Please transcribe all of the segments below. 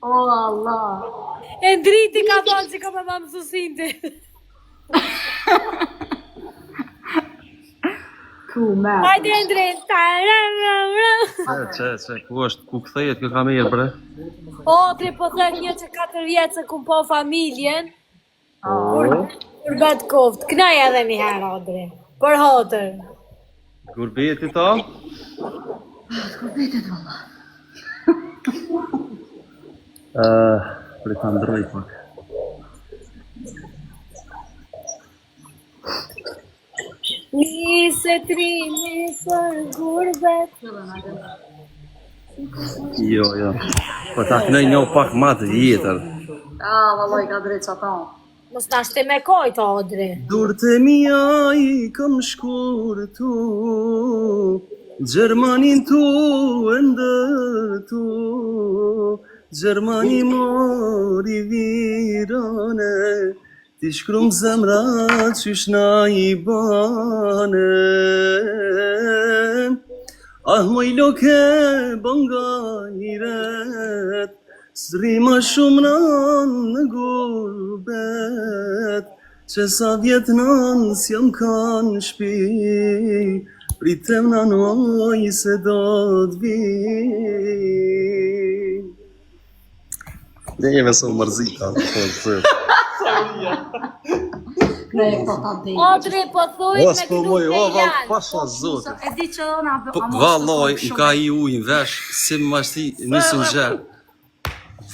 O, Allah. E ndriti ka thonë që ka me ma mësusinte. Ku me. Hajde Endrin. Ku këthejet kjo kamerë, bre? Odri po thët një që 4 vjetë se kum po familjen. Kur bet koft. Knaj edhe një herë, Odri. Për hotër. Gurbeti ta? Gurbetet, valla. Për të ndroj pak. Nise trimi për gurbet. Jo. Po ta kënoj një pak ma të vjetër. Valla i ka drejt që ata. Mos na shte me kojtë, Odri. Durët e mija i kam shkurtu, Gjermanin tu e ndërtu, Gjermani mori virane, Ti shkrum zemra qysh na i bane. Ah moj loke bënga i ret, Sri ma shumë në gurbet, Që sa vjet nën s'jam kanë shpi, Pritem në noj se do t'vi. Ne jeme së mërzita. Ne e këto ta dhejnë. Odri po thuj me knut e janë. Pasha zotë. E di që ona... Valoj, ka i ujnë vesh, si më mashti nisën gjerë.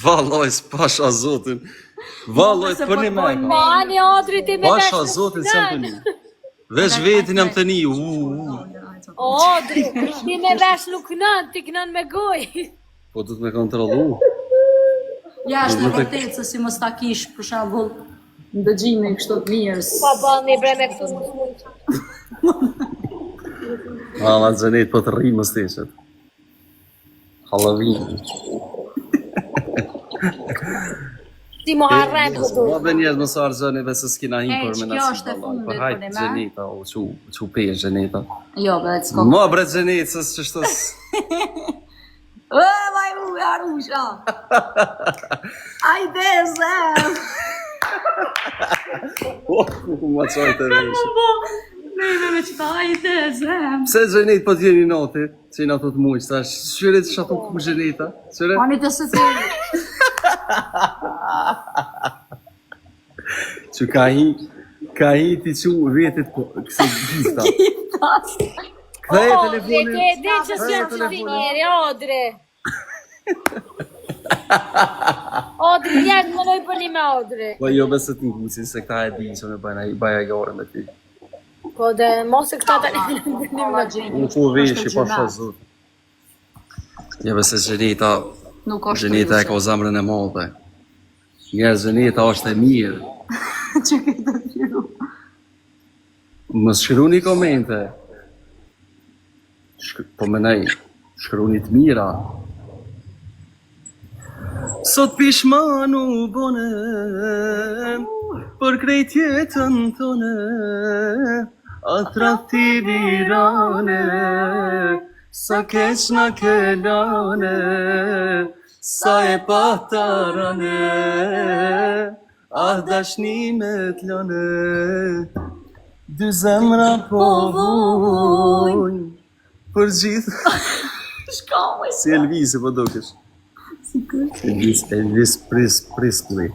Valoj, s'pasha zotin. Valoj, për një me ka. Mani, Odri, ti me vesh Pasha zotin, sem të një. Vesh vetin jam të një. Odri, ti me vesh nuk nën, ti kënën me goj. Po du të me kontrolu. Ja, është në vërtet se si mos ta kish, për shembull, në dëgjime kështu të mirë. Pa bëni bre me këtu. Alla xhenet po të rrimë steshet. Halloween. Si mo harren këtu. Po dhe njerëz mos argjoni vetë se s'kina hin për me Kjo është e fundit Po për hajt ne. xheneta, o çu pe xheneta. Jo, be, s'ka. Mo bre xhenet se ç'shtos. Vaj mu, Arusha! Ajde, zem! Ku ma çoj të vesh. Me qëta, ajde, zem! Pse xhenet po t'jeni noti? Si na thot muj, thash, shyret çatu ku xheneta? Shyret? Ani të se të... Që ka hi ti që vetit po, këse gjitha. Këthej telefonin. Ti e di që s'jam që ti njeri, Odri. Odri, njerë më doj përni me Odri. Po jo besë të ngucin, se këta e di që me baja i gore me ti. Po dhe mos e këta të një me gjenjë. Unë po veshi, po shazut. Jo besë gjenita, gjenita e ka o zamrën e modhe. Njerë gjenita është e mirë. Që këtë të tjuru. Më shkru një komente. Po me nej, shkru një të mira. Sot pishmanu bone, për krejt jetën tone, atraktivi rane, sa keq na kelane, sa e patarane, ah dashni me t'lane, dy zemra po vujnë, për gjithë. Shkallë. Si Elvisi po dukesh. Elvis Presley.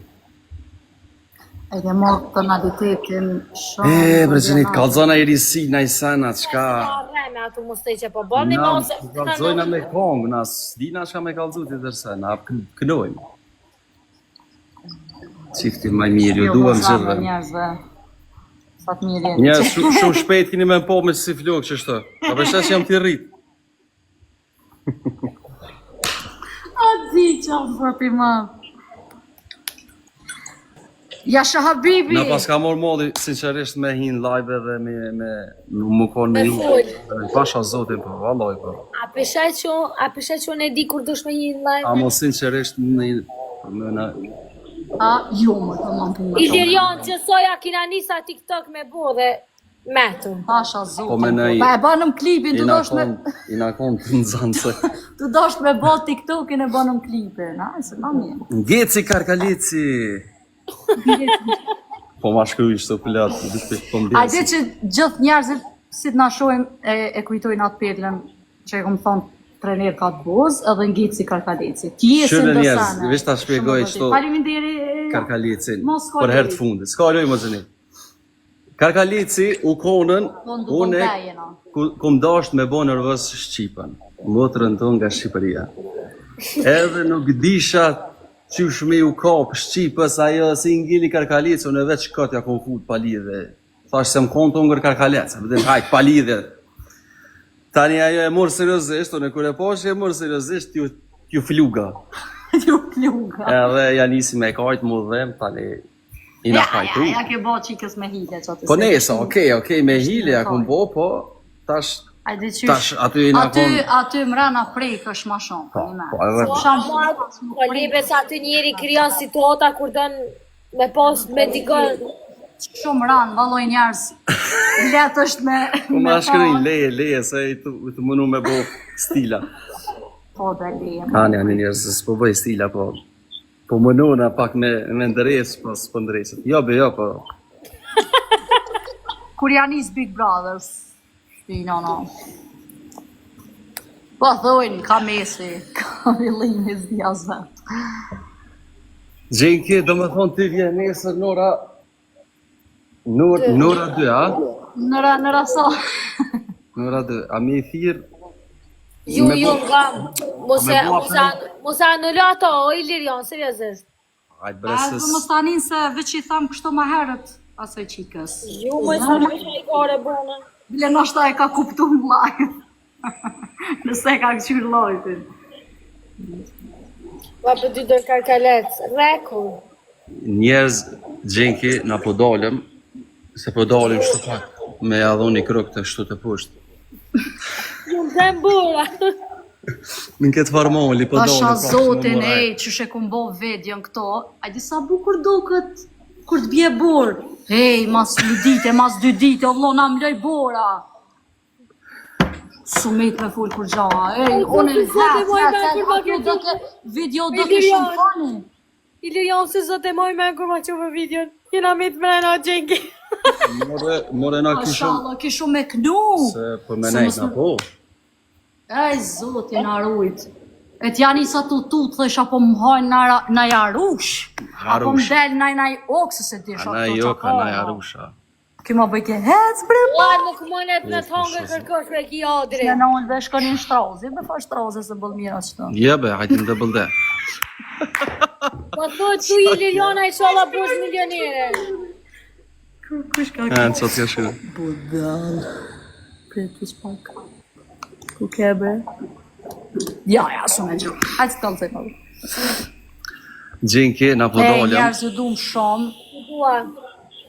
E ke morë tonalitetin shumë... Bre qenit, kalzona i risi, na i sana, qka... Arreme atu mos të që po bërni Na, mos... kalzojna me kongë, na s'dina shka me kalzu të tërse, na kënojmë. Qifti maj mirë, ju duhem gjithve. Njerëzve. Sa të mirë jetë. Njerëz shumë shpejt kini me po me si flokë që shtë. A përshesh jam t'i rritë. A di që am fërti ma. Jasha Habibi. Na pas ka morë modi, sinqerisht me hin live edhe me më konë me hin. Pasha zotin për, valloj për. A pesha që unë e di kur dush me një live? A mo sinqerisht në... A, jo më të mamë për më të Ilirion që soja kina nisa TikTok me bo dhe Metu. Pasha zotin. Po me nëj- Pa e banëm klipin, I tu na dosh me... kon të nëzanë se. Tu dosh me bo TikTokin e banëm klipin, a? Se ma mirë. Ngeci Karkalici! Po ma shkruj shto pilat, du shpik po A di mbjesi. që gjithë njerëzit si të na shohin e kujtojnë atë petlën që e kom thonë trener ka të boz edhe ngici Karkalici. Tjesin Shënë të njerëz, sane. vish ta shpjegoj Shumë çto- vërtet. Faleminderit. Karkalicin, Mos për herë të lej. fundit. S'ka loj më zëni. Karkalici u konën, Po, ndu une Bombajena. kum dasht me bo nervës Shqipën, motrën tonë nga Shqipëria. Edhe nuk disha qysh me u kap Shqipës, ajo si ngili Karkalici, unë veç katja kom fut pa lidhe. Thash se më konë të ngër Karkalici, përdin hajt pa lidhe. Tani ajo e morë seriosisht, unë kur e poshë e morë seriosisht, ju fluga. Ju pluga. Edhe ja nisi me kajt mu dhem, tani i na kajtu. Ja ke bo qikës me hile që të Po nesa, okej, me hile ja kum bo, po tash tash aty i na kon. Aty mrena prejk është ma shumë. Po, një me. po, edhe- Po libe sa aty njeri krijon situata kur don me pas me dikon. Shumë ranë, valoj njerës. Letë është me... Po ma shkrin leje, se i të mënu me bo stila. Po dhe leje. Kanë janë njerëz se s'po bëj stila, po mënu na pak me ndëres, po s'po ndreset. Jo, po. Kur janë is Big Brothers. No. Po thojnë, ka mesi, ka villimi zjazve. Gjenki, do me thonë ti vjen nesër Nora 2, a? Nëra sa. Nora 2, a mi i thirë? Ju nga bua mos anulo ato, o Ilirion, seriozisht. Ajtë A breses. dhe mos tanin se veç i thamë kështu ma herët asoj qikës. Ju më sa me shajkore bona. Bile nështë e ka kuptu në live. Nëse e ka këqyrë lojtin. Pa për dy dërë Karkalec, rekur. Njerëz, Gjenki, na po dalëm, se po dalim shtu pak, me adhoni krok të shtu të poshtë. Ju më them bura. Në këtë farmoli, po dalim. Pasha pak, zotin, më moraj. që she kum bo videon këto, a di sa bukur do këtë, kur të bje borë. Mas 1 dite, mas 2 dite, o vlo, na mloj bora. Sumit me full kur gjaha, unë e video do të shumë fani. Ilirion se zot e moj me kur ma qove videon. Jena mit mrena Gjenki. More na kishëm, Mashallah, kishu me knu. se po me nejt na po. Ej, zotin arujt. E t'ja nisa tu thësh apo më hajnë na jarush. Apo më del naj okse se ti Ana jo, ka na jarusha. Kima bëjke hec, bre, Ua, nuk monet në tongë kërkosh me ki odri. në në unë dhe shkonin shtrazi, dhe fa shtrazi se bëll mira qëto. Jebe, hajtim dhe bëlde. Po thot tu Iliriona i sholla bosh milionere. Kush ka Në që t'ja shkë. budal. Kretus pak. Ku kebe? Ja, shumë e gjë. Hajtë të kalë të këllë. Gjenki, na po dalëm, Njerës ju dumë shumë. Dua.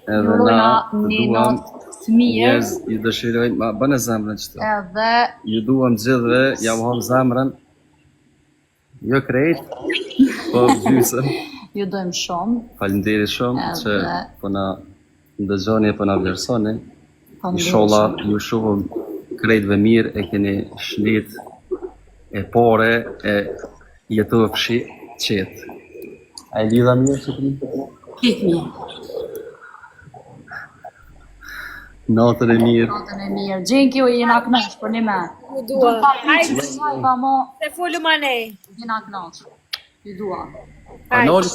edhe Jurojna na një duam, natë të mirë. njerëz ju dëshirojnë, ma bëne zemrën qëto. Edhe Ju duam gjithve, jam hom zemrën. Jo krejt, po gjysëm. ju dojmë shumë. Faleminderit shumë që Edhe- po na ndëgjoni, po na vlerësoni. Faleminderit Inshallah ju shohëm krejtve mirë, e keni shlit e pore, e jetofshi qetë. A i lidha mirë që këni? Kitë mirë. Natën e mirë. Natën e mirë. Gjenki u jena knaqë për një me. Ju dua. Hajtë që sajba mo, Se fullu ma nej. jena knaqë. Ju dua. Anoli